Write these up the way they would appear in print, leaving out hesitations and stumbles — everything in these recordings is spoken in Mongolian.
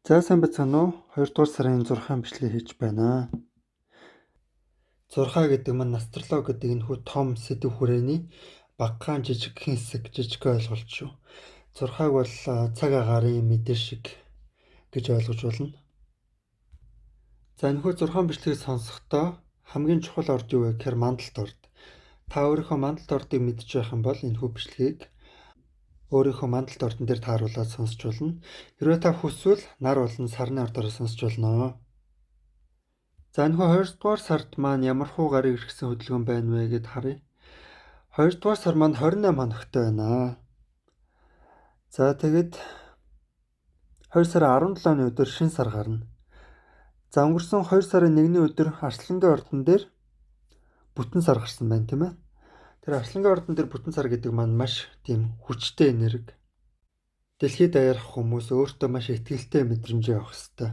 За сайн бацгаана уу? 2 дугаар сарын 6-ны бичлэг хийж байна. 6 гэдэг маань астролог гэдэг энэ хүү том сэдв хүрээний багахан жижигхэн хэсэг, жижиг ойлголт шүү. 6-аг бол цаг агаарын мэдэр шиг гэж ойлгож болно. За энэ хүү 6 бичлэгийг сонсохдоо хамгийн чухал орд юу вэ гэхээр мандалт орд. Та өөрийнхөө мандалт ордыг мэдж байх юм бол энэ хүү бичлэгийг өөрийнхөө мандалт ордон дээр тааруулаад сонсч болно. Хэрвээ та хүсвэл нар болон сарны ордоор сонсч болно. За энэ 2 дугаар сард маань ямар хуу гарыг иргэсэн хөдөлгөөн байна вэ гэд харъя. 2 дугаар сар маань 28 хоногтой байна. За тэгэд 2 сарын 17-ны өдөр шинэ сар гарна. За өнгөрсөн 2 сарын 1-ний өдөр Арслангийн ордон дээр бүтэн сар гарсан байна, тийм ээ. Тэр Арслангийн ордон дээр бүтэн сар гэдэг маань маш тийм хүчтэй энерги. Дэлхийд аярах хүмүүс өөртөө маш ихтгэлтэй мэдрэмж авах хэрэгтэй.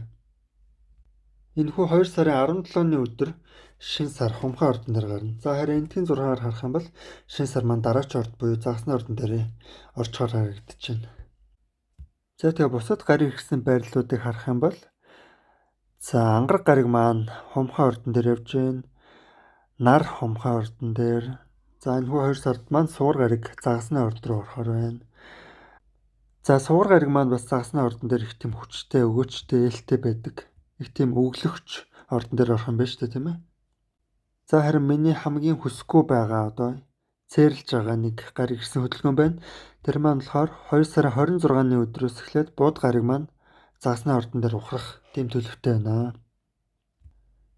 Энэхүү 2 сарын 17-ны өдөр шинэ сар Хумхан ордон дээр гарна. За харин энэтхгийн 6-аар харах юм бол шинэ сар маань дараач орд буюу Загасны ордон дээр орчхоор харагдаж байна. За тэгээ бусад гарыг ирсэн байрлалуудыг харах юм бол ангараг гариг маань Хумхан ордон дээр явж байна. Нар Хумхан ордон дээр. За энэхүү 2 сард маань суур гариг Загасны орд руу орохоор байна. За суур гариг маань бас Загасны ордон дээр их тийм хүчтэй, өгөөчтэй, ээлтэй байдаг. Их тийм өглөгч ордон дээр орох юм байна шүү дээ, тийм ээ. За харин миний хамгийн хүсэхгүй байгаа одоо цээрлж байгаа нэг гариг ирсэн хөдөлгөөн байна. Тэр маань болохоор 2 сарын 26-ны өдрөөс эхлээд бууд гариг маань Загасны ордон дээр ухрах тийм төлөвтэй байна.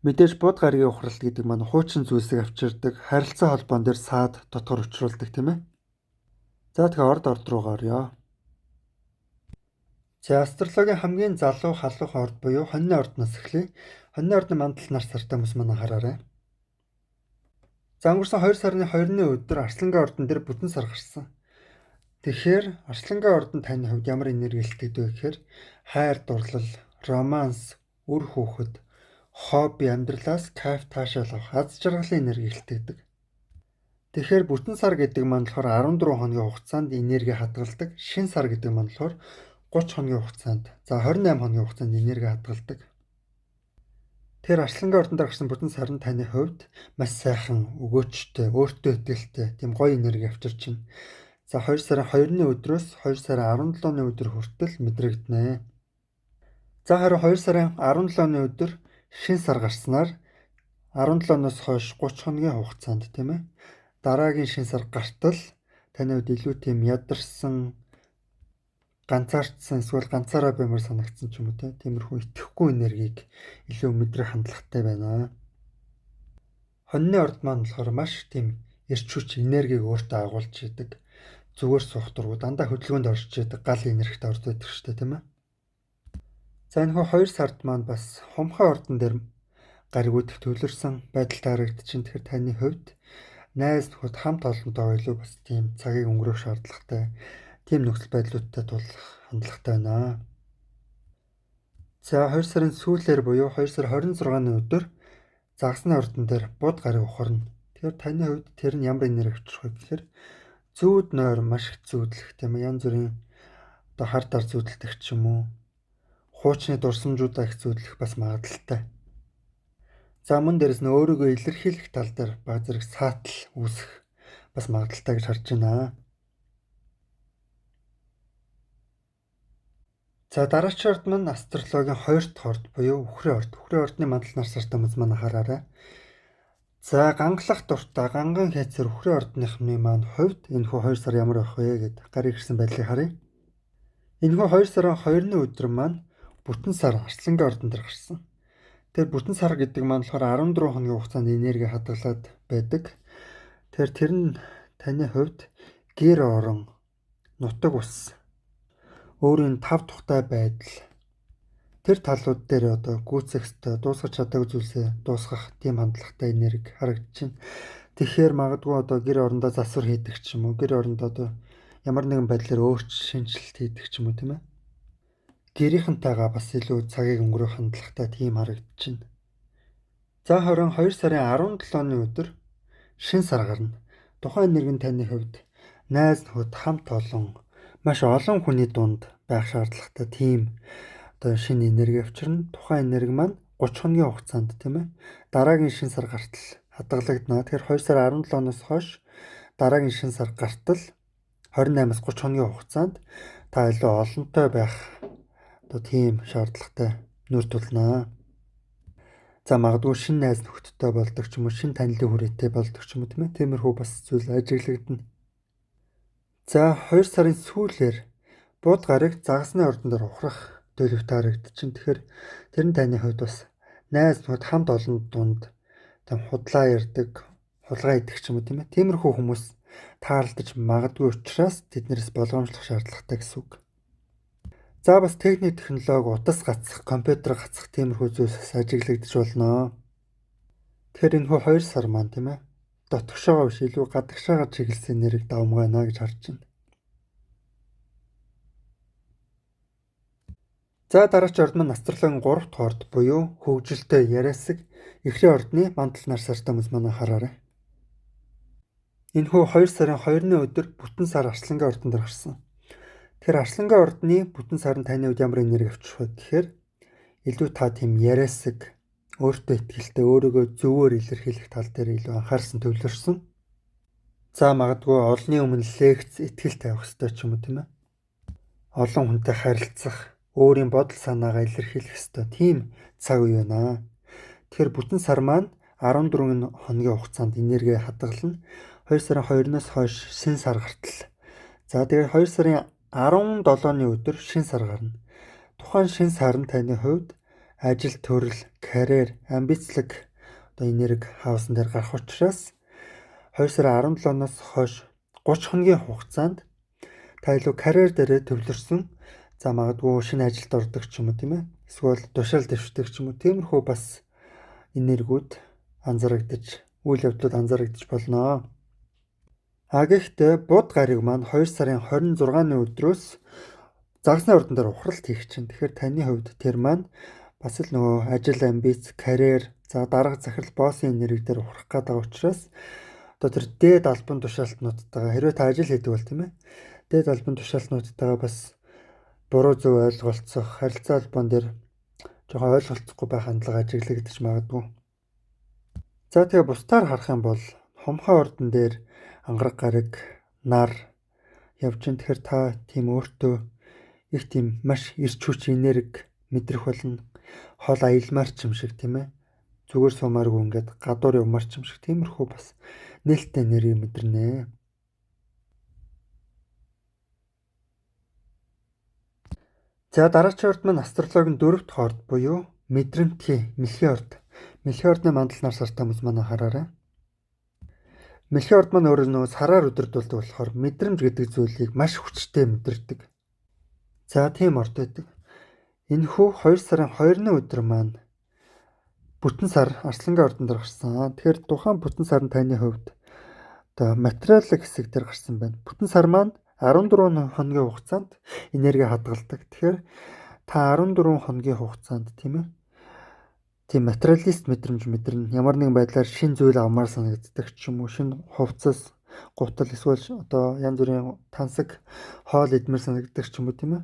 Мэдээж бууд гаригийн ухралт гэдэг маань хуучин зүйлсийг авчирдаг, харилцаа холбоон дээр саад дотор учруулдаг, тийм ээ. За тэгээ орд руугаа орё. За астрологийн хамгийн залуу халуун орд буюу хоньны ордноос эхлэе. Хоньны ордны мандал нар сартай хүмүүс манай хараарай. За өнгөрсөн 2 сарын 2-ны өдөр Арслангийн ордон дээр бүтэн сар гарсан. Тэгэхээр Арслангийн ордон таны хувьд ямар энерги илтгэдэг вэ гэхээр хайр дурлал, романс, үр хүүхэд, хобби, амьдралаас кайф таашаал авах, аз жаргалын энерги илтгэдэг. Тэгэхээр бүтэн сар гэдэг маань болохоор 14 хоногийн хугацаанд энерги хадгалдаг. Шинэ сар гэдэг маань болохоор 30 хоногийн хугацаанд, за 28 хоногийн хугацаанд энерги хадгалдаг. Тэр Арслангийн ордон дээр гарсан бүтэн сар нь таны хувьд маш сайхан, өгөөчтэй, өөртөө итгэлтэй, тийм гоё энерги авчирч байна. За 2 сарын 2-ны өдрөөс 2 сарын 17-ны өдөр хүртэл мэдрэгдэнэ. За харин 2 сарын 17-ны өдөр шинэ сар гарснаар 17-ноос хойш 30 хоногийн хугацаанд, тийм ээ. Дараагийн шинэ сар гартал таны хувьд илүү тийм ядарсан, ганцаардсан, эсвэл ганцаараа баймаар санагдсан ч юм уу, тиймэрхүү итгэхгүй энергийг илүү мэдрэх хандлагатай байна. Хоньны орд маань болохоор маш тийм эрч хүч энергийг өөртөө агуулж идэг. Зүгээр суух дургу дандаа хөдөлгөөнд орж идэг гал энергитэй орд байдаг шүү дээ, тийм ээ. За энэ 2 сард маань бас Хумхан ордон дээр гаригуудах төвлөрсөн байдалтай харагдчихээн. Тэгэхээр таны хувьд найз нөхөд хамт олонтойгоо илүү бас тийм цагийг өнгөрөөх шаардлагатай, тийм нөхцөл байдлуудтай тулах хандлагатай байна. За 2 сарын сүүлээр буюу 2 сарын 26-ны өдөр Загасны ордон дээр бууд гариг ухарна. Тэгэхээр таны хувьд тэр нь ямар энерги авчрах вэ гэхээр зүүд нойр маш их зүүдлэх, тийм ээ. Янз бүрийн одоо хар дар зүүдэлдэх ч юм уу, хуучны дурсамжуудаа их зүүдлэх бас магадaltaй. За мөн дээрэс нь өөрийгөө илэрхийлэх тал дээр баг зэрэг саатал үүсэх бас магадaltaй гэж харж байна. За дараагийн орд маань астрологийн 2 дахь орд буюу үхрийн орд. Үхрийн ордны мандал нар сартай хүмүүс манай хараарай. За гангалах дуртай, ганган хайцар үхрийн ордныхны маань хувьд энэхүү 2 сар ямар байх вэ гэд гарыг ирсэн байдлыг харъя. Энэхүү 2 сарын 2-ны өдөр маань бүтэн сар Арслангийн ордон дээр гарсан. Тэр бүтэн сар гэдэг маань болохоор 14 хоногийн хугацаанд энерги хадгалаад байдаг. Тэр нь таны хувьд гэр орон, нутаг ус, өөрийн тав тухтай байдал, тэр талууд дээр одоо гүйцэх ёстой, дуусгах чадаагүй зүйлсээ дуусгах тийм хандлагатай энерги харагдаж байна. Тэгэхээр магадгүй одоо гэр орондоо засвар хийдэг ч юм уу, гэр орондоо одоо ямар нэгэн байдлаар шинжилэлт хийдэг ч юм уу, тийм ээ. Гэрийнхэнтэйгээ бас илүү цагийг өнгөрөөх хандлагатай тийм харагдаж байна. За харин 2 сарын 17-ны өдөр шинэ сар гарна. Тухайн энерги нь таны хувьд найз нөхөд хамт олон, маш олон хүний дунд байх шаардлагатай тийм одоо шинэ энерги авчирна. Тухайн энерги маань 30 хоногийн хугацаанд тийм ээ дараагийн шинэ сар гартал хадгалагдана. Тэгэхээр 2 сар 17 оноос хойш дараагийн шинэ сар гартал 28-аас 30 хоногийн хугацаанд та илүү олонтой байх одоо тийм шаардлагатай нүүр тулнаа. За магадгүй шинэ найз нөхдөдтэй болдог ч юм уу, шинэ танилын хүрээтэй болдог ч юм уу тийм ээ. Тиймэрхүү бас зүйл ажиглагдана. За 2 сарын сүүлээр бууд гарыг загасны ордон дээр ухрах төлөвтэй харагдчихэв. Тэгэхээр тэр нь таны хувьд бас найз нөхөд хамт олон дунд тийм худлаа ярьдаг, хулгай идэх ч юм уу тийм ээ. Тиймэрхүү хүмүүс таарлаж магадгүй учраас тэднээс болгоомжлох шаардлагатай гэсэн үг. За бас техник технологи, утас гацах, компьютер гацах тиймэрхүү зүйлс ажиглагдаж болно. Тэгэхээр энэ 2 сар маань тийм ээ дотгошоогоо биш илүү гадагшаагаар чиглэсэн нэрийг давмгана гэж харж байна. За дараач орд маань астрологийн 3 дахь орд буюу хөгжилтэй яриасаг эхрийн ордны мандал нар сартай хүмүүс манай хараарай. Энэхүү 2 сарын 2-ны өдөр бүтэн сар арслангийн ордон дээр гарсан. Тэгэхээр арслангийн ордны бүтэн сар нь таны хувьд ямар энерги авчрах вэ гэхээр илүү та тийм яриасаг, өөртөө ихтэй, өөрийгөө зөвөр илэрхийлэх тал дээр илүү анхаарсан төвлөрсөн. За магадгүй олонний өмнө лекц, ихтгэл тавих хэрэгтэй ч юм уу тийм ээ. Олон хүнтэй харилцах, өөрийн бодол санаагаа илэрхийлэх хэрэгтэй тийм цаг үе байна. Тэгэхээр бүтэн сар маань 14 хоногийн хугацаанд энерги хадгална. 2 сарын 2-оос хойш шинэ сар гартал. За тэгээд 2 сарын 17-ны өдөр шинэ сар гарна. Тухайн шинэ сар нь таны хувьд ажил, төрөл, карьер, амбицлог одоо энерги хавсан дээр гарах учраас 2 сарын 17-оос хойш 30 хоногийн хугацаанд та илүү карьер дээрээ төвлөрсөн. За магадгүй шинэ ажилд ордог ч юм уу тийм ээ. Эсвэл тушаал дэвшдэг ч юм уу. Тиймэрхүү бас энергиуд анзаарэгдэж, үйл явдлууд анзаарэгдэж болно. Гэхдээ бууд гарыг маань 2 сарын 26-ны өдрөөс загасны ордон дээр ухралт хийх чинь. Тэгэхээр таны хувьд тэр маань бас л нөгөө ажил, амбиц, карьер, за дарга захирал, боссын энерги дээр ухрах гэдэг учраас одоо тэр дээд албан тушаалтнуудтайгаа хэрвээ та ажил хийдэг бол тийм ээ. Дээд албан тушаалтнуудтайгаа бас буруу зөв ойлголцох, харилцаа албан дээр жоохон ойлголцохгүй байх хандлага ажиглагдаж магадгүй. За тэгээ бусдаар харах юм бол хомхой ордон дээр ангараг гараг, нар явж ин тэгэхээр та тийм өөртөө их тийм маш эрч хүч энерги мэдрэх болно. Хол аялмаар ч юм шиг тийм ээ. Зүгээр сумааргүй ингээд гадуур явмаар ч юм шиг тиймэрхүү бас нээлттэй энерги мэдэрнэ. За дараагийн орд маань астрологийн 4 дахь орд буюу мэдрэмтгий мэлхий орд. Мэлхий ордны мандал нар сартай хүмүүс манай хараарай. Мэлхий орд маань өөрөө нөгөө сараар өдөрдүүлдэг болохоор мэдрэмж гэдэг зүйлийг маш хүчтэй мэдэрдэг. За тийм орд байдаг. Энэхүү 2 сарын 2-ны өдөр маань бүтэн сар арслангийн ордон дээр гарсан. Тэгэхээр тухайн бүтэн сар нь таны хувьд одоо материалын хэсэг дээр гарсан байна. Бүтэн сар маань 14 хоногийн хугацаанд энерги хадгалдаг. Тэгэхээр та 14 хоногийн хугацаанд тийм ээ. Тийм материалист мэдрэмж мэдэрнэ. Ямар нэгэн байдлаар шин зүйл авмаар санагддаг ч юм уу, шин хувцас, гутал эсвэл одоо янз бүрийн тансаг хоол идмээр санагддаг ч юм уу тийм ээ.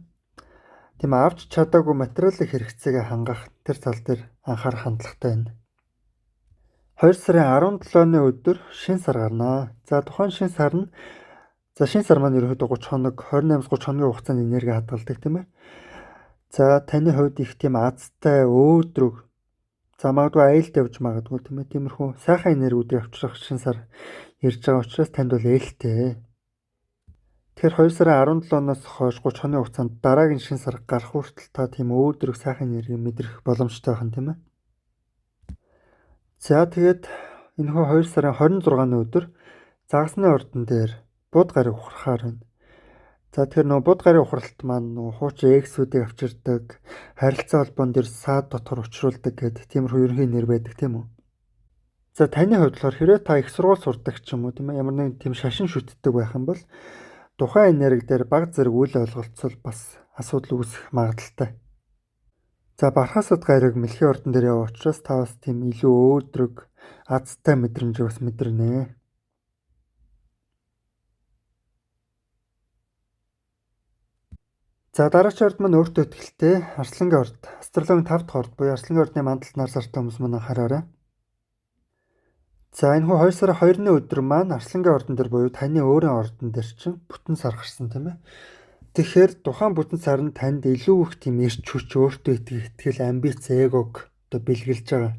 Тийм авч чадаагүй материалын хэрэгцээгээ хангах тэр тал дээр анхаарах хандлагатай байна. 2 сарын 17-ны өдөр шинэ сар гарнаа. За тухайн шинэ сар нь шинэ сар маань ерөнхийдөө 30 хоног, 28-30 хоногийн хугацаанд энерги хадгалдаг тийм ээ. За таны хувьд их тийм азтай, өөдрөг, за магадгүй айлд явж магадгүй тийм ээ. Тиймэрхүү сайхан энергиудыг авчрах шинэ сар ирж байгаа учраас танд бол ээлтэй. Тэгэхээр 2 сарын 17-оос хойш 30 хоногийн хугацаанд дараагийн шинэ сар гарах хүртэл та тийм өөдрөг сайхан энерги мэдрэх боломжтой байна тийм ээ. За тэгээд энэхүү 2 сарын 26-ны өдөр загасны ордон дээр бууд гарыг ухрахаар байна. За тэгэхээр нөгөө бууд гарын ухралт маань нөгөө хуучин эксүүдийг авчирдаг, харилцаа холбоон дээр саад дотор учруулдаг гэдэг тиймэрхүү ерөнхий нэр байдаг тийм үү. За таны хувьд болохоор хэрвээ та их сургууль сурдаг ч юм уу тийм ээ, ямар нэгэн тийм шашин шүтдэг байх юм бол тухайн энерги дээр баг зэрэг үл ойлголцол бас асуудал үүсэх магадaltaй. За бархасад гариг мэлхий ордон дээр яваа учраас та бас тийм илүү өөдрөг, азтай мэдрэмж бас мэдэрнэ. За дараагийн орд маань өөртөө ихтэй Арслангийн орд. Астрологийн 5 дахь орд буюу Арслангийн ордны мандалд нар сартай хүмүүс маань анхаараарай. За энэ 2 сарын 2-ны өдөр маань Арслангийн ордон дээр буюу таны өөрийн ордон дээр чинь бүтэн сар гарсан тийм ээ. Тэгэхээр тухайн бүтэн сар нь танд илүү их тийм эрч хүч, өөртөө итгэл, амбиц, эгог одоо бэлгэлж байгаа.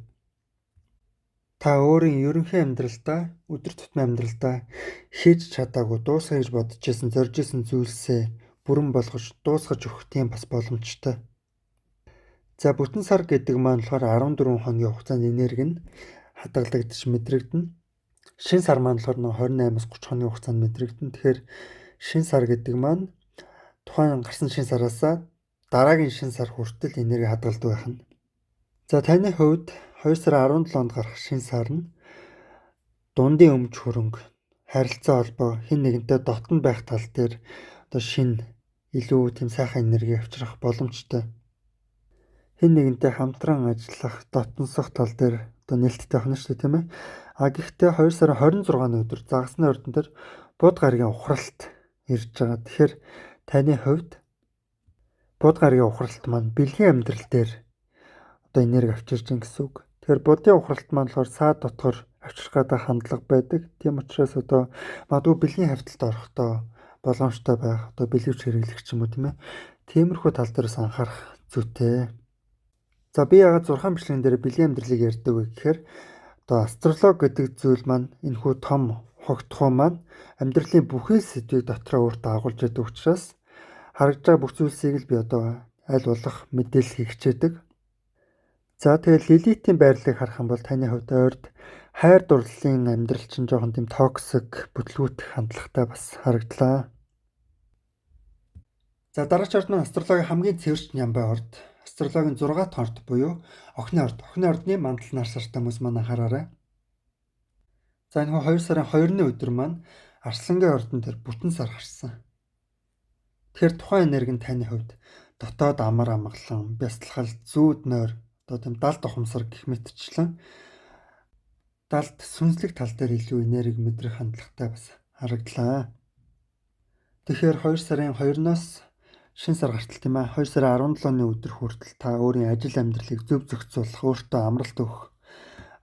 Та өөрийн ерөнхий амьдралдаа, өдөр тутмын амьдралдаа хийж чадаагүй, дуусгая гэж бодож исэн, зорж исэн зүйлсээ бүрэн болгож, дуусгаж өгөх тийм бас боломжтой. За бүтэн сар гэдэг маань болохоор 14 хоногийн хугацаанд энерги нь хадгалагдаж мэдрэгдэнэ. Шин сар маань болохоор 28-аас 30 хоногийн хугацаанд мэдрэгдэнэ. Тэгэхээр шин сар гэдэг маань тухайн гарсан шин сараасаа дараагийн шин сар хүртэл энерги хадгалдаг байх нь. За таны хувьд 2 сарын 17-нд гарах шин сар нь дундын өмч хөрөнгө, харилцаа холбоо, хэн нэгэнтэй дотн байх тал дээр одоо шин илүү тийм сайхан энерги авчрах боломжтой. Хэн нэгэнтэй хамтран ажиллах, дотносох тал дээр одоо нээлттэй авах нь шүү дээ тийм ээ. Гэхдээ 2 сарын 26-ны өдөр загасны ордон дээр бод гаригийн ухралт ирж байгаа. Тэгэхээр таны хувьд бод гаригийн ухралт маань бэлгийн амьдрал дээр одоо энерги авчирж байгаа гэсэн үг. Тэгэхээр будын ухралт маань болохоор саад дотгор авчрах гэдэг хандлага байдаг. Тийм учраас одоо магадгүй бэлгийн хавталд орохдоо боломжтой байх, одоо бэлгэвч хэрэглэх ч юм уу тийм ээ. Тиймэрхүү тал дээрээс анхаарах зүйтэй. За би яагаад 6 бичлэгэн дээр бэлгийн амьдралыг ярьдаг вэ гэхээр одоо астролог гэдэг зүйл маань энэхүү том хогтхоо маань амьдралын бүхэл сэдвийг дотроо өөртөө агуулж яддаг учраас харагдж байгаа бүх зүйлсийг л би одоо аль болох мэдээлэл хичээдэг. За тэгэл Лилитийн байрлалыг харах юм бол таны хувьд ойрд хайр дурлалын амьдрал чинь жоохон тийм токсик, бүтлгүүтэх хандлагатай бас харагдлаа. За дараагийн орд маань астрологийн хамгийн цэвэрч нямбай орд. Астрологийн 6 дахь орд буюу Охины орд. Охины ордны мандал нар сартай хүмүүс маань анхаараарай. За энэ 2 сарын 2-ны өдөр маань Арслангийн ордон дээр бүтэн сар гарсан. Тэгэхээр тухайн энерги нь таны хувьд дотоод амар амгалан, бясалгал, зүүд нойр, одоо тийм далд ухамсар гэх мэтчлэн далд сүнслэг тал дээр илүү энерги мэдрэх хандлагатай бас хараглаа. Тэгэхээр 2 сарын 2-оос шин сар гартал тийм ээ 2 сарын 17-ны өдөр хүртэл та өөрийн ажил амьдралыг зөв зохицуулах, өөртөө амралт өгөх,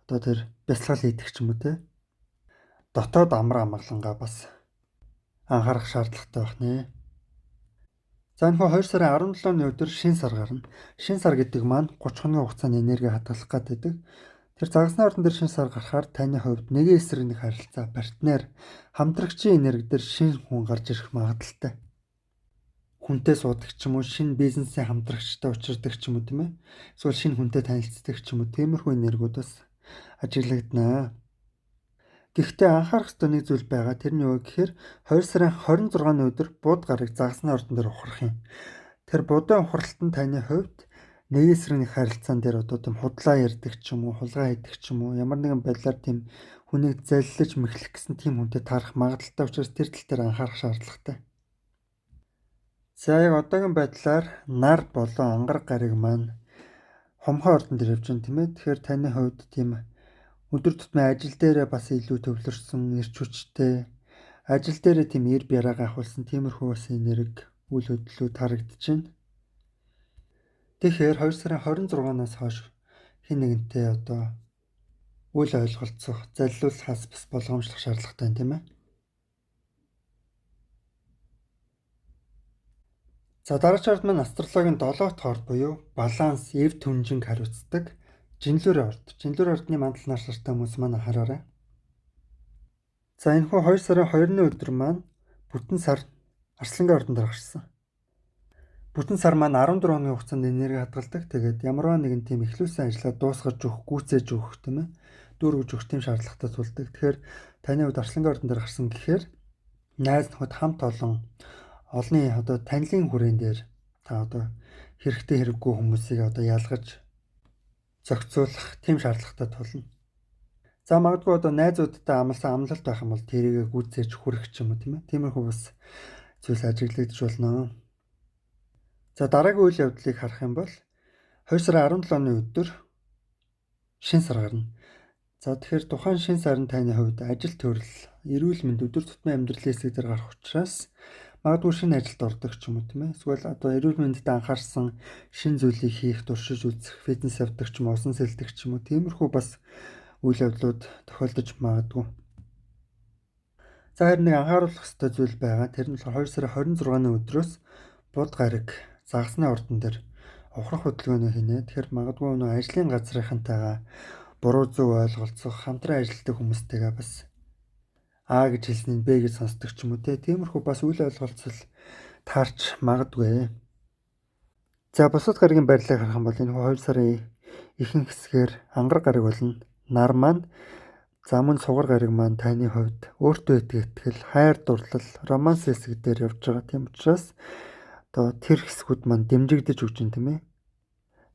одоо тэр бясалгал хийдэг ч юм уу те. Дотоод амар амгалангаа бас анхаарах шаардлагатай байх нэ. За энэ 2 сарын 17-ны өдөр шин сар гарна. Шин сар гэдэг маань 30 хоногийн хугацаанд энерги хадгалах гэдэг. Тэр загасны ордон дээр шин сар гарахаар таны хувьд нэгэн эсрэг нэг харилцаа, партнер, хамтрагчийн энерги дээр шин хүн гарч ирэх магадaltaй. Хүнтэй суудаг ч юм уу, шинэ бизнесийн хамтрагчтай учирдаг ч юм уу тийм ээ. Эсвэл шинэ хүнтэй танилцдаг ч юм уу, тиймэрхүү энергиуд бас ажиглагдана. Гэхдээ анхаарах ёстой нэг зүйл байгаа. Тэр нь юу вэ гэхээр 2 сарын 26-ны өдөр бууд гарыг загасны ордон дээр ухрах юм. Тэр будын ухралт нь таны хувьд нэгэн эсрэг нэг харилцаан дээр одоо тийм худлаа ярьдаг ч юм уу, хулгай хийдэг ч юм уу, ямар нэгэн байдлаар тийм хүнийг заллиж мэхлэх гэсэн тийм хүнтэй таарах магадaltaй учраас тэр тал дээр анхаарах шаардлагатай. За яг одоогийн байдлаар нар болон ангараг гариг маань хомхоо ордон дээр явж байна тийм ээ. Тэгэхээр таны хувьд тийм өдөр тутмын ажил дээрээ бас илүү төвлөрсөн, эрч хүчтэй, ажил дээрээ тийм эр бяраагаа ахуулсан тиймэрхүү бас энерги үйл хөдлөлүүд харагдаж байна. Тэгэхээр 2 сарын 26-наас хойш хэн нэгэнтэй одоо үйл ойлголцох, заллиулахаас бас болгоомжлох шаардлагатай юм тийм ээ. За дараагийн орд маань астрологийн 7 дахь орд буюу баланс, эв түнжинг хариуцдаг Жинлүүрийн орд. Жинлүүрийн ордны мандал нар сартай хүмүүс маань анхаараарай. За энэ 2 сарын 2-ны өдөр маань бүтэн сар Арслангийн ордон дээр гарсан. Бүтэн сар маань 14 хоногийн хугацаанд энерги хадгалдаг. Тэгээд ямарваа нэгэн тийм эхлүүлсэн ажлаа дуусгаж өгөх, гүйцээж өгөх тийм ээ. Дүүргэж өгөх тийм шаардлагатай тулдаг. Тэгэхээр таны хувьд Арслангийн ордон дээр гарсан гэхээр найз нөхөд хамт олон одоо танилын хүрээн дээр та одоо хэрэгтэй хэрэггүй хүмүүсийг одоо ялгаж зохицуулах тийм шаардлагатай тулна. За магадгүй одоо найзуудтай амлсан амлалт байх юм бол тэрийгэ гүйцээж хүрэх ч юм уу тийм ээ. Тиймэрхүү бас зүйл ажиглагдаж болно. За дараагийн үйл явдлыг харах юм бол 2 сарын 17-ны өдөр шин сар гарна. За тэгэхээр тухайн шин сар нь таны хувьд ажил төрөл, эрүүл мэнд, өдөр тутмын амьдралын хэсэг дээр гарах учраас Магадгүй шинэ ажилд ордог ч юм уу тийм ээ. Эсвэл одоо эрүүл мэндэд анхаарсан шинэ зүйлийг хийх, туршиж үзэх, фитнес явдаг ч юм уу, усан сэлдэг ч юм уу. Тиймэрхүү бас үйл явдлууд тохиолдож магадгүй. За харин нэг анхааруулах ёстой зүйл байгаа. Тэр нь болохоор 2 сарын 26-ны өдрөөс буд гариг загасны ордон дээр ухрах хөдөлгөөний хийнэ. Тэгэхээр магадгүй нөө ажлын газрынхантайгаа буруу зөв ойлголцох, хамтран ажилладаг хүмүүстэйгээ бас А гэж хэлснийг Б гэж сонсдог ч юм уу тиймэрхүү бас үйл ойлголцол таарч магадгүй. За бусад гаригийн байрлалыг харах юм бол энэ 2 сарын ихэнх хэсгээр ангар гариг болно. Нар маань за мөн сугар гариг маань таны хувьд өөртөө итгэл, хайр дурлал, романс хэсэг дээр явж байгаа. Тийм учраас одоо тэр хэсгүүд маань дэмжигдэж өгч байна тийм ээ.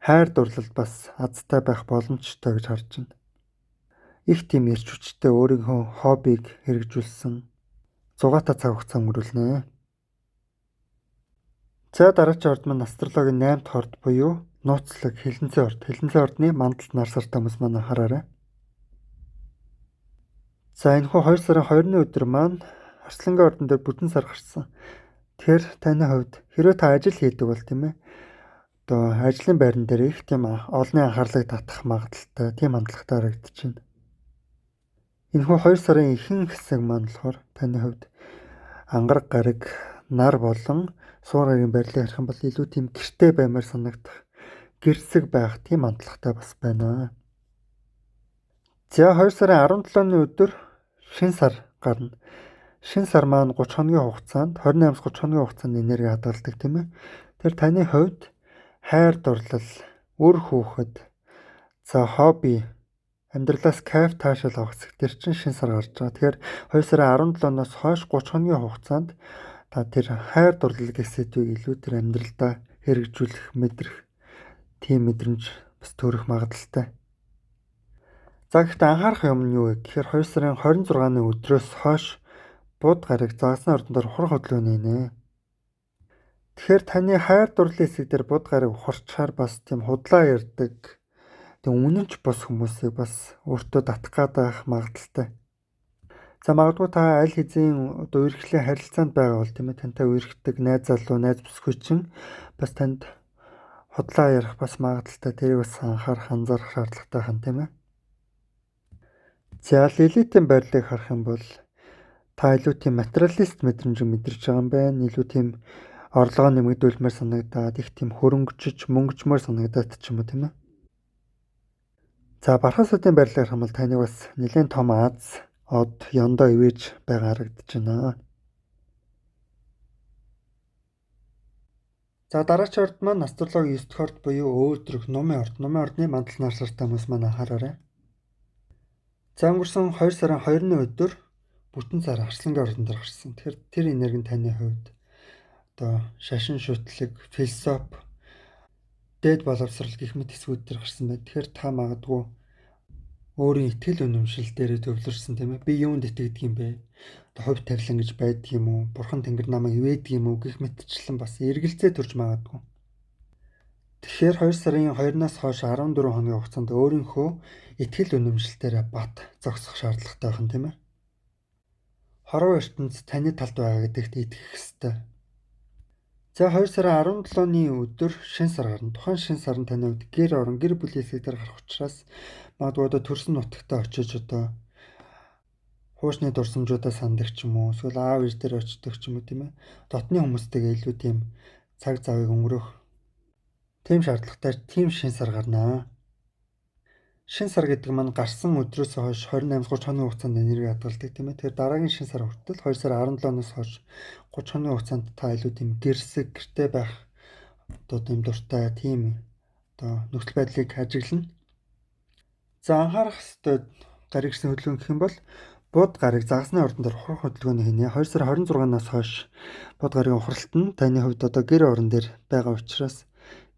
Хайр дурлал бас азтай байх боломжтой гэж харж байна. Их тийм эрч хүчтэй өөрийнхөө хоббиг хэрэгжүүлсэн зугаатай цаг хугацаа өнгөрүүлнэ. За дараагийн орд маань астрологийн 8-р орд буюу нууцлаг хилэнцэн орд. Хилэнцэн ордны мандалд нар сартай хүмүүс маань анхаараарай. За энэ 2 сарын 2-ны өдөр маань Арслангийн ордон дээр бүтэн сар гарсан. Тэгэхээр таны хувьд хэрвээ та ажил хийдэг бол тийм ээ. Одоо ажлын байран дээр их тийм олонний анхаарлыг татах магадaltaй тийм хандлагатай харагдаж байна. Энэхүү 2 сарын ихэнх хэсэг маань болохоор таны хувьд ангараг гариг, нар болон суурийн байрлалыг харах юм бол илүү тийм гэртэй баймаар санагдах, гэрсэг байх тийм хандлагатай бас байна. За 2 сарын 17-ны өдөр шинэ сар гарна. Шинэ сар маань 30 хоногийн хугацаанд 28-30 хоногийн хугацаанд энерги хадгалдаг тийм ээ. Тэр таны хувьд хайр дурлал, үр хүүхэд, за хобби, амьдралаас кайф таашаал авах хэсэг тэр чинь шинэ сар гарч байгаа. Тэгэхээр 2 сарын 17-ноос хойш 30 хоногийн хугацаанд та тэр хайр дурлал гэх сэдвийг илүү тэр амьдралдаа хэрэгжүүлэх, мэдрэх тийм мэдрэмж бас төрөх магадaltaй. За гэхдээ анхаарах юм нь юу вэ гэхээр 2 сарын 26-ны өдрөөс хойш буд гариг загасны ордон дээр ухрах хөдөлгөөний нэ. Тэгэхээр таны хайр дурлалын хэсэг дээр буд гариг ухарчаар бас тийм худлаа ярддаг, тийм үнэнч бос хүмүүсийг бас өөртөө татах гадаах магадaltaй. За магадгүй та аль хэзээ одоо үерхлийн харилцаанд байгаа бол тийм ээ тантай үерхдэг найз залуу, найз бүсгүй чинь бас танд худлаа ярих бас магадaltaй. Тэрийг бас анзаарах шаардлагатай хан тийм ээ. За лилитийн байрлалыг харах юм бол та илүү тийм материалист мэдрэмж мэдэрч байгаа юм байна. Илүү тийм орлогоо нэмэгдүүлмээр санагдаад, их тийм хөрөнгөжж, мөнгөжмөр санагдаад ч юм уу тийм ээ. За бархан суудын байрлалыг харах юм бол таныг бас нэлээд том аз, од, ёндоо ивэж байгаа харагдаж байна. За дараагийн орд маань астрологийн 9-р орд буюу өөдрөг нумын орд. Нумын ордны мандал нар сартай хүмүүс маань анхаараарай. За өнгөрсөн 2 сарын 2-ны өдөр бүтэн сар Арслангийн ордон дээр гарсан. Тэгэхээр тэр энерги нь таны хувьд одоо шашин шүтлэг, философи, дээд боловсрал гэх мэт хэсгүүд дээр гарсан байна. Тэгэхээр та магадгүй өөрийн итгэл үнэмшил дээр төвлөрсөн тийм ээ. Би юунд итгэдэг юм бэ? Одоо хувь тавилан гэж байдаг юм уу? Бурхан Тэнгэр намайг ивэдэг юм уу гэх мэтчлэн бас эргэлзээ төрж магадгүй. Тэгэхээр 2 сарын 2-наас хойш 14 хоногийн хугацаанд өөрийнхөө итгэл үнэмшилтээр бат зогсох шаардлагатай байна тийм ээ. Хорвоо ертөнд таны талд байгаа гэдэгт итгэх ёстой. За 2 сарын 17-ны өдөр шинэ сар гарна. Тухайн шинэ сар нь таны хувьд гэр орон, гэр бүлийн хэсэг дээр гарах учраас магадгүй одоо төрсөн нутагтаа очиж одоо хуучны дурсамжуудаа санддаг ч юм уу, эсвэл аав ээж дээр очдог ч юм уу тийм ээ. Дотны хүмүүстэйгээ илүү тийм цаг завыг өнгөрөх тийм шаардлагатай тийм шинэ сар гарнаа. Шинэ сар гэдэг маань гарсан өдрөөс хойш 28-30 хоногийн хугацаанд энерги хадгалдаг тийм ээ. Тэгэхээр дараагийн шинэ сар хүртэл 2 сарын 17-ноос хойш 30 хоногийн хугацаанд та илүү тийм гэрсэг, гэртэй байх одоо тийм дуртай тийм одоо нөхцөл байдлыг ажиглана. За анхаарах ёстой гариг гэсэн хөдөлгөөн гэх юм бол буд гариг загасны ордон дээр ухрах хөдөлгөөний хийнэ. 2 сарын 26-наас хойш буд гаригийн ухралт нь таны хувьд одоо гэр орон дээр байгаа учраас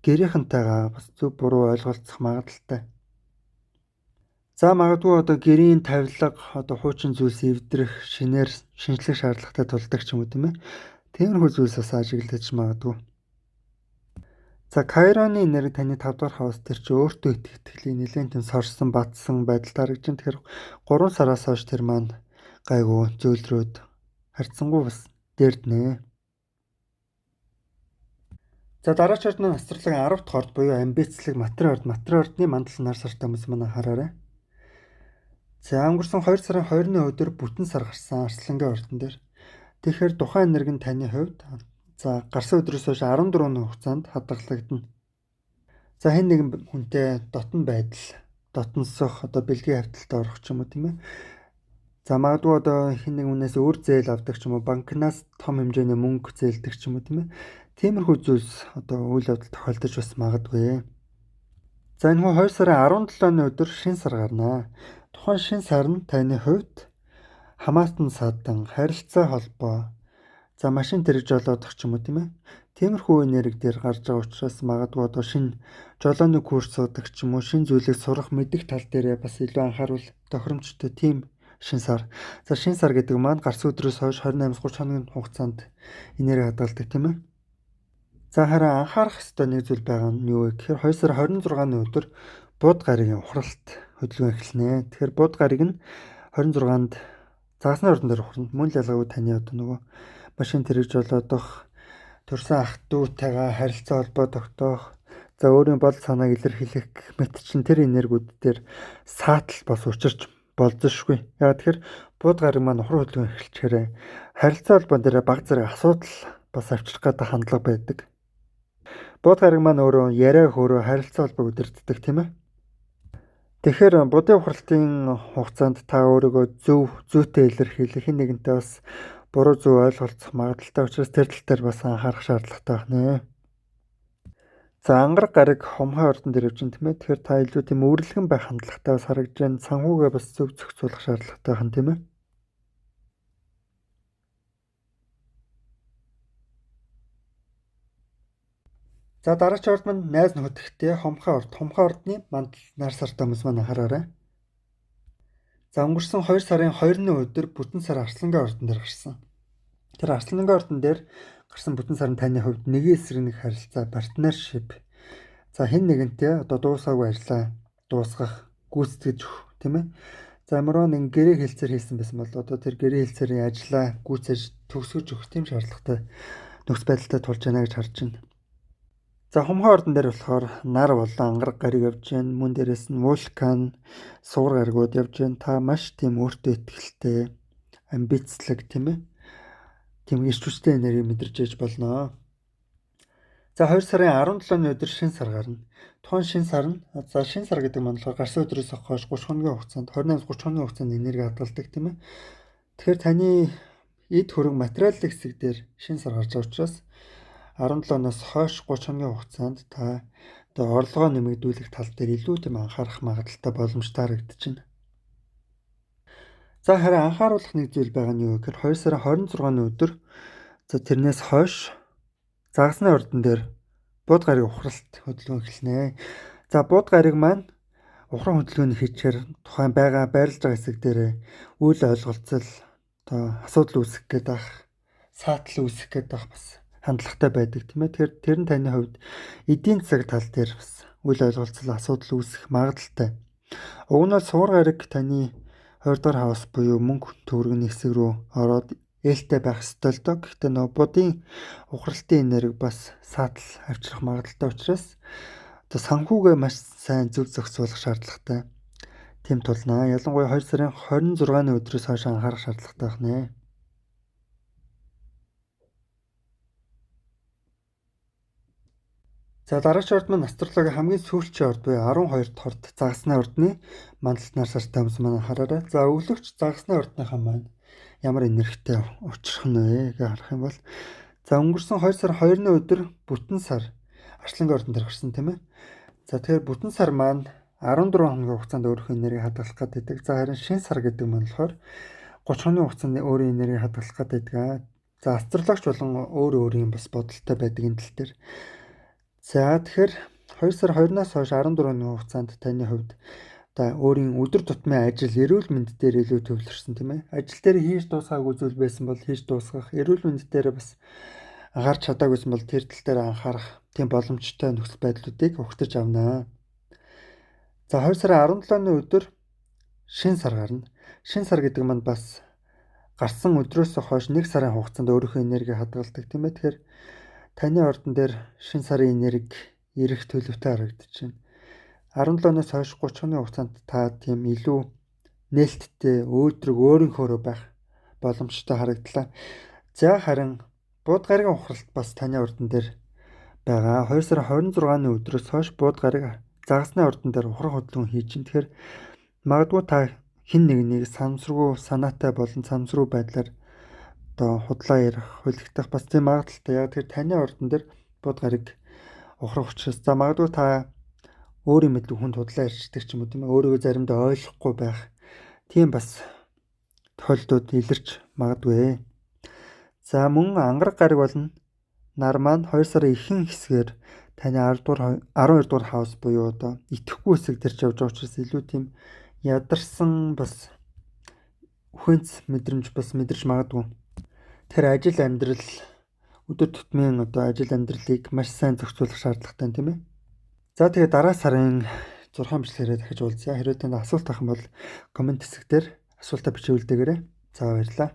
гэрийнхэнтэйгээ бас зөв буруу ойлголцох магадaltaй. За магадгүй одоо гэрийн тавилга одоо хуучин зүйлс эвдрэх, шинээр шинжлэх шаардлагатай тулдаг ч юм уу тийм ээ. Тиймэрхүү зүйлс бас ажиглаж магадгүй. За Кайроны энерги таны 5 дахь хаус тэр чи өөртөө итгэлийн нэлээд тийм сорсон, батсан байдал харагдаж байна. Тэгэхээр 3 сараас хойш тэр маань гайгүй зөөлрөөд харьцангуй бас дээрднэ. За дараач ордны астрологийн 10 дахь орд буюу амбицлэг материал ордны мандал нар сартай хүмүүс манай хараарай. За өнгөрсөн 2 сарын 20-ны өдөр бүтэн сар гарсан Арслангийн ордон дээр. Тэгэхээр тухайн энерги нь таны хувьд за гарсан өдрөөс хойш 14 өдрийн хугацаанд хадгалагдана. За хэн нэгэн хүнтэй дотн байдал, дотносох одоо бэлгийн хавталд орох ч юм уу тийм ээ. За магадгүй одоо хэн нэгэн хүнээс өөр зээл авдаг ч юм уу, банкнаас том хэмжээний мөнгө зээлдэг ч юм уу тийм ээ. Тиймэрхүү зүйлс одоо үйл явдал тохиолдож бас магадгүй. За энэ 2 сарын 17-ны өдөр шин сар гарнаа. Тухайн шин сар нь таны хувьд хамаатан садан, харилцаа холбоо, за машин тэрэг жолоодох ч юм уу тийм ээ. Тиймэрхүү энерги дээр гарч байгаа учраас магадгүй одоо шинэ жолооны курс суудаг ч юм уу, шинэ зүйлийг сурах мэдэх тал дээр бас илүү анхаарал тохиромжтой тийм шин сар. За шин сар гэдэг маань гарсан өдрөөс хойш 28-30 хоногийн хугацаанд энерги хадгалдаг тийм ээ. За харин анхаарах ёстой нэг зүйл байгаа нь юу вэ гэхээр 2 сарын 26-ны өдөр бууд гаригийн ухралт хөдөлгөөн эхэлнэ. Тэгэхээр бууд гариг нь 26-нд загасны ордон дээр ухрна. Мөн л ялгаагүй таны одоо нөгөө машин тэрэг жолоодох, төрсэн ах дүүтэйгээ харилцаа холбоо тогтоох, за өөрийн бодол санааг илэрхийлэх мэт чинь тэр энергиуд дээр саатал бос учирч болзошгүй. Яагаад тэгэхээр бууд гариг маань ухрал хөдөлгөөн эхэлчихээр харилцаа холбоон дээр баг зэрэг асуудал бас авчрах гэдэг хандлага байдаг. Бууд гариг маань өөрөө яриа хөөрөө харилцаа холбоог өдөртдөг тийм ээ. Тэгэхээр будын ухралтын хугацаанд та өөрийгөө зүйтэй илэрхийлэх, хэн нэгэнтэй бас буруу зөв ойлголцох магадaltaй учраас тэр тал дээр бас анхаарах шаардлагатай байна. За ангараг гариг хумхай ордон дээр явж байна тийм ээ. Тэгэхээр та илүү тийм өөрлөгөн байх хандлагатай бас харагдж байна. Санхүүгээ бас зөв зохицуулах шаардлагатай байна тийм ээ. За дараач орд маань найз нөхөдтэй хумхай ордны мандал нар сартай хүмүүс маань анхаараарай. За өнгөрсөн 2 сарын 20-ны өдөр бүтэн сар Арслангийн ордон дээр гарсан. Тэр Арслангийн ордон дээр гарсан бүтэн сар нь таны хувьд нэгэн эсрэг нэг харилцаа, партнершип. За хэн нэгэнтэй одоо дуусаагүй ажиллаа дуусгах, гүйцэтгэж өгөх тийм ээ. За ямар нэгэн гэрээ хэлцээр хийсэн байсан бол одоо тэр гэрээ хэлцээрийн ажиллаа гүйцээж төгсгөж өгөх тийм шаардлагатай нөхц байдалтай тулж байна гэж харж байна. За хумхай ордон дээр болохоор нар болон ангараг гариг явж байна. Мөн дээрээс нь вулкан, суур гаригууд явж байна. Та маш тийм өөртөө ихтэй, амбицлэг тийм ээ. Тийм эрч хүчтэй энерги мэдэрч ээж болно. За 2 сарын 17-ны өдөр шин сар гарна. Тухайн шин сар нь за шин сар гэдэг маань болохоор гарсан өдрөөс хойш 30 хоногийн хугацаанд 28-30 хоногийн хугацаанд энерги хадгалдаг тийм ээ. Тэгэхээр таны эд хөрөнгө материалын хэсэг дээр шин сар гарч байгаа учраас 17-оос хойш 30 хоногийн хугацаанд та одоо орлогоо нэмэгдүүлэх тал дээр илүү тийм анхаарах магадaltaй боломжтой харагдаж байна. За харин анхааруулах нэг зүйл байгаа нь юу гэхээр 2 сарын 26-ны өдөр за тэрнээс хойш загасны ордон дээр бууд гариг ухралт хөдөлгөөн эхэлнэ. За бууд гариг маань ухран хөдөлгөөний хийчихээр тухайн байрлаж байгаа хэсэг дээр үйл ойлголцол одоо асуудал үүсэх гээд байх, саатал үүсэх гээд байх бас хандлагатай байдаг тийм ээ. Тэгэхээр тэр нь таны хувьд эдийн засаг тал дээр бас үйл ойлголцол асуудал үүсэх магадaltaй. Уг нь суур гариг таны 20 дахь хаус буюу мөнгө төгрөгийн хэсэг рүү ороод ээлтэй байх ёстой л доо. Гэхдээ нөгөө будын ухралтын энерги бас саатал авчрах магадaltaй учраас одоо санхүүгээ маш сайн зөв зохицуулах шаардлагатай. Тийм тулнаа. Ялангуяа 2 сарын 26-ны өдрөөс хойш анхаарах шаардлагатай байна. За дараач орд маань астрологийн хамгийн сүүлчийн орд буюу 12 дахь орд загасны ордны мандал нар сартай хүмүүс маань хараарай. За өглөгч загасны ордныхаа маань ямар энергитэй учрах нь вэ гэж харах юм бол за өнгөрсөн 2 сарын 2-ны өдөр бүтэн сар Арслангийн ордон дээр гарсан тийм ээ. За тэгэхээр бүтэн сар маань 14 хоногийн хугацаанд өөрийнхөө энерги хадгалах гэдэг. За харин шин сар гэдэг маань болохоор 30 хоногийн хугацаанд өөрийн энерги хадгалах гэдэг. За астрологч болон өөрийн бас бодолтой байдаг энэ тал дээр. За тэгэхээр 2 сар 20-наас хойш 14-ны хугацаанд таны хувьд одоо өөрийн өдөр тутмын ажил, эрүүл мэнд дээр илүү төвлөрсөн тийм ээ. Ажил дээр хийж дуусгаагүй зүйл байсан бол хийж дуусгах, эрүүл мэнд дээр бас анхаарч чадаагүйсэн бол тэр тал дээр анхаарах тийм боломжтой нөхцөл байдлуудыг ухтаж авнаа. За 2 сарын 17-ны өдөр шин сар гарна. Шин сар гэдэг маань бас гарсан өдрөөс хойш 1 сарын хугацаанд өөрийнхөө энерги хадгалдаг тийм ээ. Тэгэхээр таны ордон дээр шин сарын энерги ирэх төлөвтэй харагдаж байна. 17 оноос хойш 30 хоногийн хугацаанд та тийм илүү нээлттэй өөдрөг өөрийнхөөрөө байх боломжтой харагдлаа. За харин бууд гаригийн ухралт бас таны ордон дээр байгаа. 2 сарын 26-ны өдрөөс хойш бууд гариг загасны ордон дээр ухрах хөдөлгөөн хийж чинь. Тэгэхээр магадгүй та хин нэгнийг санамсаргүй санаатай болон санамсаргүй байдлаар одоо худлаа ярих, хулигдах бас тийм магадaltaй. Яг тэгэхээр таны ордон дээр бууд гариг ухрах учраас за магадгүй та өөрийн мэдээ хүнд худлаа ярьчдаг ч юм уу тийм ээ, өөрийгөө заримдаа ойлгохгүй байх тийм бас тохиолдлууд илэрч магадгүй. За мөн ангараг гариг болно. Нар маань 2 сарын ихэнх хэсгээр таны 12 дугаар хаус буюу одоо итгэхгүй хэсэг төрж явж байгаа учраас илүү тийм ядарсан бас үхэнц мэдрэмж бас мэдэрч магадгүй. Тэр ажил амьдрал өдөр тутмын одоо ажил амьдралыг маш сайн зохицуулах шаардлагатай тийм ээ. За тэгээ дараа сарын 6 бичлэгээрээ дахиж уулзъя. Хэрвээ танд асуулт байх юм бол комент хэсэг дээр асуултаа бичиж үлдээгээрэй. За баярлалаа.